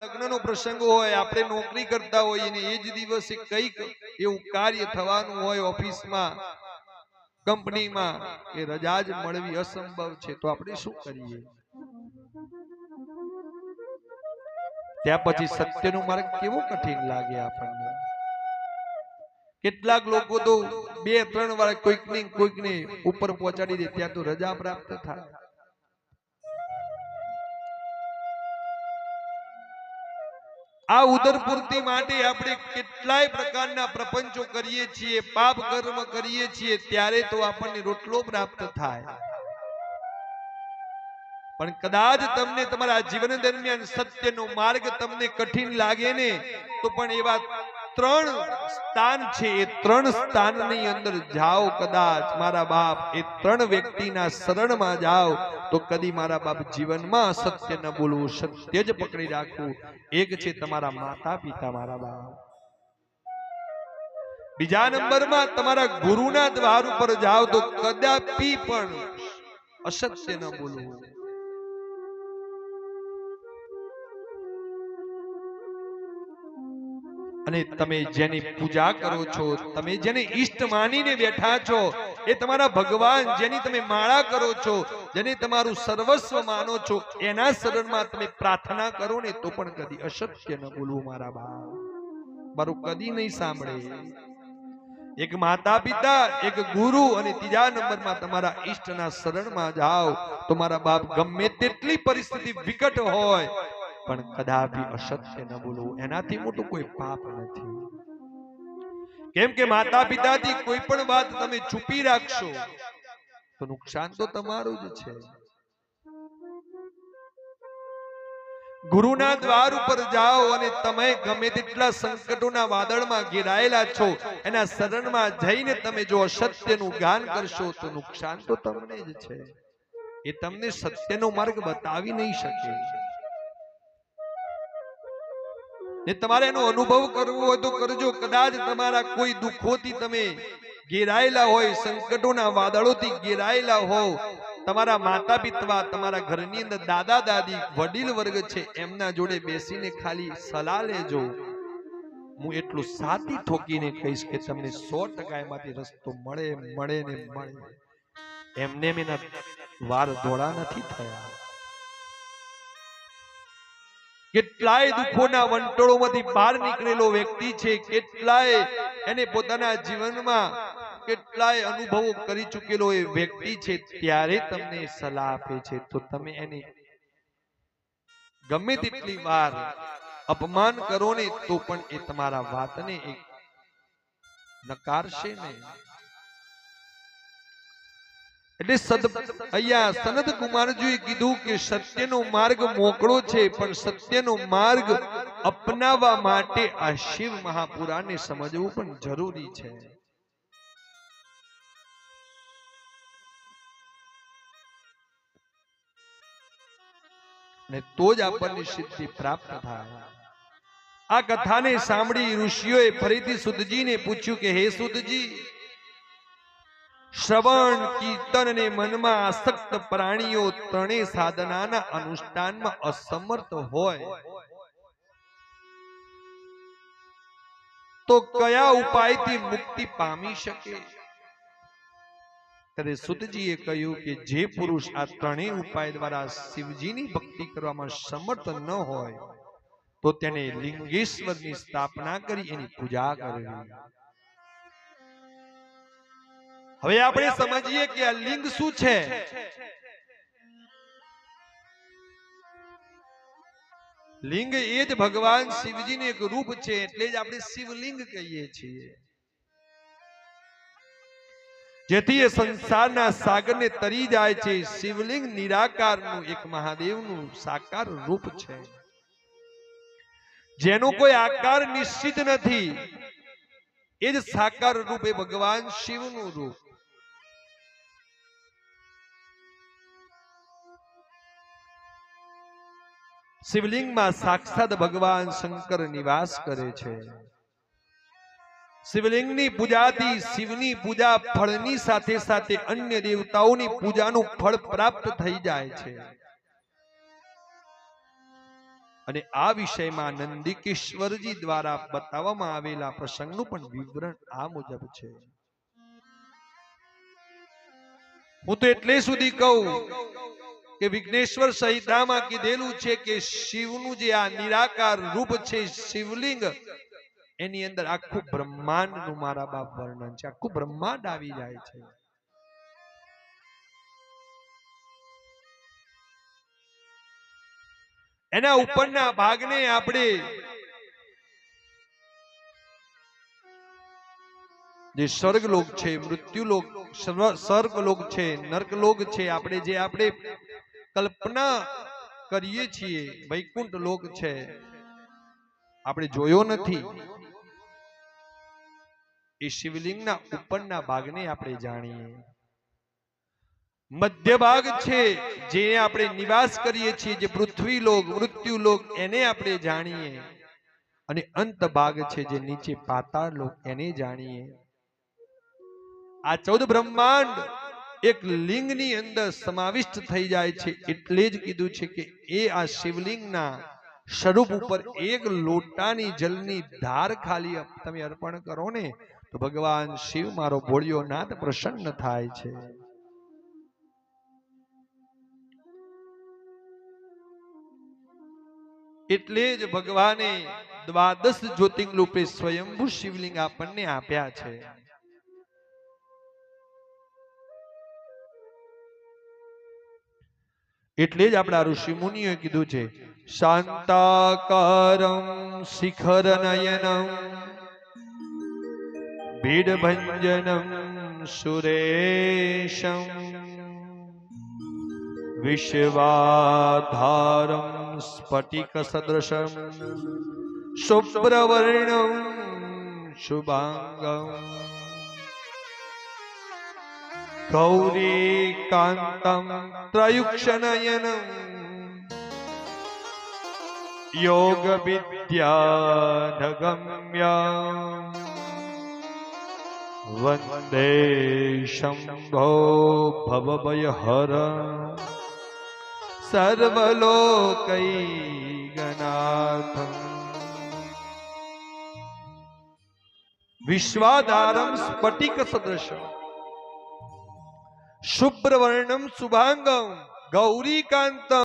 લગ્નનો પ્રસંગ હોય, આપણે નોકરી કરતા હોઈએ ને એ જ દિવસે કંઈક એવું કાર્ય થવાનું હોય ઓફિસમાં, કંપનીમાં, કે રજા જ મળવી અસંભવ છે, તો આપણે શું કરીએ? ત્યાં પછી સત્યનો માર્ગ કેવો કઠિન લાગે આપણને. કેટલાક લોકો તો 2-3 વાર કોઈકને ઉપર પહોંચાડી દે, ત્યાં તો રજા પ્રાપ્ત થાય. આ ઉદરપૂર્તિ માટે આપણે કેટલાય પ્રકારના પ્રપંચો કરીએ છીએ, પાપ કર્મ કરીએ છીએ, ત્યારે તો આપણને રોટલો પ્રાપ્ત થાય. પણ કદાચ તમને તમારા જીવન દરમિયાન સત્યનો માર્ગ તમને કઠિન લાગે ને, તો પણ એવા 3 સ્થાન છે, એ 3 સ્થાનની અંદર જાઓ. કદાચ મારા બાપ એ 3 વ્યક્તિના શરણમાં જાઓ તો કદી મારા બાપ જીવનમાં સત્ય ન બોલવું, સત્ય જ પકડી રાખવું. એક છે તમારા માતા પિતા, મારા બાપ. બીજા નંબરમાં તમારા ગુરુના દ્વાર ઉપર જાઓ તો કદાપી પણ અસત્ય ન બોલવું. અને તમે જેની પૂજા કરો છો, તમે જેને ઈષ્ટ માનીને બેઠા છો, એ તમારા ભગવાન, જેની તમે માળા કરો છો, જેને તમારું સર્વસ્વ માનો છો, એના શરણમાં તમે પ્રાર્થના કરો ને તો પણ કદી અસત્ય ન બોલવું. મારા બાપ મારું કદી નહીં સાંભળે. એક માતા પિતા, એક ગુરુ, અને ત્રીજા નંબરમાં તમારા ઈષ્ટના શરણમાં જાઓ તો મારા બાપ ગમે તેટલી પરિસ્થિતિ વિકટ હોય પણ કદાપી અસત્ય ન બોલવું. એનાથી મોટું કોઈ પાપ નથી. કેમ કે માતા પિતાથી કોઈ પણ વાત તમે છુપી રાખશો તો નુકસાન તો તમારું જ છે. ગુરુના દ્વાર ઉપર જાઓ અને તમે ગમે તેટલા સંકટોના વાદળમાં ઘેરાયેલા છો, એના શરણમાં જઈને તમે જો અસત્યનું ગાન કરશો તો નુકસાન તો તમને જ છે. એ તમને સત્યનો માર્ગ બતાવી નહીં શકે. ને તમારે એનો અનુભવ કરવો હોય તો કરજો. કદાચ તમારા કોઈ દુઃખોથી તમે ઘેરાયેલા હોય, સંકટોના વાદળોથી ઘેરાયેલા હો, તમારા માતા પિતા, તમારા ઘરની અંદર દાદા દાદી, વડીલ વર્ગ છે, એમના જોડે બેસીને ખાલી સલાહ લેજો. હું એટલું સાથી ઠોકીને કહીશ કે તમને 100% એમાંથી રસ્તો મળે ને મળે. એમને એના વાર દોડા નથી થયા. કેટલાય દુઃખોના વંટોળોમાંથી બહાર નીકળેલો વ્યક્તિ છે, કેટલાય એને પોતાના જીવનમાં કેટલાય અનુભવો કરી ચૂકેલો એ વ્યક્તિ છે, ત્યારે તમને સલાહ આપે છે. તો તમે એને ગમે તેટલી વાર અપમાન કરો ને તો પણ એ તમારા વાતને નકારશે નહીં. એટલે અહીંયા સનત કુમારજીએ કીધું કે સત્યનો માર્ગ મોકળો છે, પણ સત્યનો માર્ગ અપનાવવા માટે આ શિવ મહાપુરાણને સમજવું પણ જરૂરી છે. ને તો જ આપણને સિદ્ધિ પ્રાપ્ત થાય. આ કથાને સાંભળી ઋષિઓએ ફરીથી સુતજીને પૂછ્યું કે હે સુતજી, શ્રવણ, કીર્તન અને મનમાં આસક્ત પ્રાણીઓ ત્રણેય સાધનાના અનુષ્ઠાનમાં અસમર્થ હોય તો કયા ઉપાયથી મુક્તિ પામી શકે? ત્યારે સુતજીએ કહ્યું કે જે પુરુષ આ ત્રણેય ઉપાય દ્વારા શિવજીની ભક્તિ કરવામાં સમર્થ ન હોય તો તેને લિંગેશ્વરની સ્થાપના કરી એની પૂજા કરવી. હવે આપણે સમજીએ કે આ લિંગ શું છે. લિંગ એ જ ભગવાન શિવજીનું એક રૂપ છે, એટલે જ આપણે શિવલિંગ કહીએ છીએ. જેથી એ સંસારના સાગરને તરી જાય છે. શિવલિંગ નિરાકારનું એક મહાદેવનું સાકાર રૂપ છે, જેનો કોઈ આકાર નિશ્ચિત નથી. એ જ સાકાર રૂપ એ ભગવાન શિવનું રૂપ. શિવલિંગમાં સાક્ષાત ભગવાન શંકર નિવાસ કરે છે. શિવલિંગની પૂજાથી શિવની પૂજા ફળની સાથે સાથે અન્ય દેવતાઓની પૂજાનું ફળ પ્રાપ્ત થઈ જાય છે. અને આ વિષયમાં નંદિકેશ્વરજી દ્વારા બતાવવામાં આવેલા પ્રસંગનું પણ વિવરણ આ મુજબ છે. હું તો એટલે સુધી કહું કે વિઘ્નેશ્વર સંહિતામાં કીધેલું છે કે શિવનું જે આ નિરાકાર રૂપ છે શિવલિંગ, એની અંદર આખું બ્રહ્માંડનું મારા બાપ વર્ણન છે. આખું બ્રહ્માંડ આવી જાય છે. એના ઉપરના ભાગને આપણે જે સ્વર્ગલોક છે, મૃત્યુલોક, સ્વર્ગલોક છે, નર્કલોક છે, આપણે જે આપણે કલ્પના કરીએ છીએ, વૈકુંઠ લોક છે, આપણે જોયો નથી. એ શિવલિંગના ઉપરના ભાગને આપણે જાણીએ. મધ્ય ભાગ છે જે આપણે નિવાસ કરીએ છીએ, જે પૃથ્વી લોક, મૃત્યુ લોક, એને આપણે જાણીએ. અને અંત ભાગ છે જે નીચે પાતાળ લોક, એને જાણીએ. આ 14 બ્રહ્માંડ એક લિંગની અંદર સમાવિષ્ટ થઈ જાય છે. એટલે જ કીધું છે કે એ આ શિવલિંગના સ્વરૂપ ઉપર એક લોટાની જલની ધાર ખાલી તમે અર્પણ કરો ને તો ભગવાન શિવ મારો ભોળિયો નાથ પ્રસન્ન થાય છે. એટલે જ ભગવાને 12 જ્યોતિર્લિંગ રૂપે સ્વયંભૂ શિવલિંગ આપણને આપ્યા છે. એટલે જ આપણા ઋષિ મુનિઓએ કીધું છે શાંતાકારમ શિખર નયનમ ભીડભંજનમ સુરેશમ વિશ્વાધારમ સ્ફટિક સદૃશમ શુભ્રવર્ણમ શુભાંગમ ગૌરીકાંતમ ત્રયુક્ષનયનમ યોગ વિદ્યાનગમ્યમ વંદે શંભો ભવભયહર સર્વલોકૈકનાથમ વિશ્વાધારમ સ્ફટિક સદૃશમ શુભ્રવર્ણમ શુભાંગમ ગૌરીકાંતમ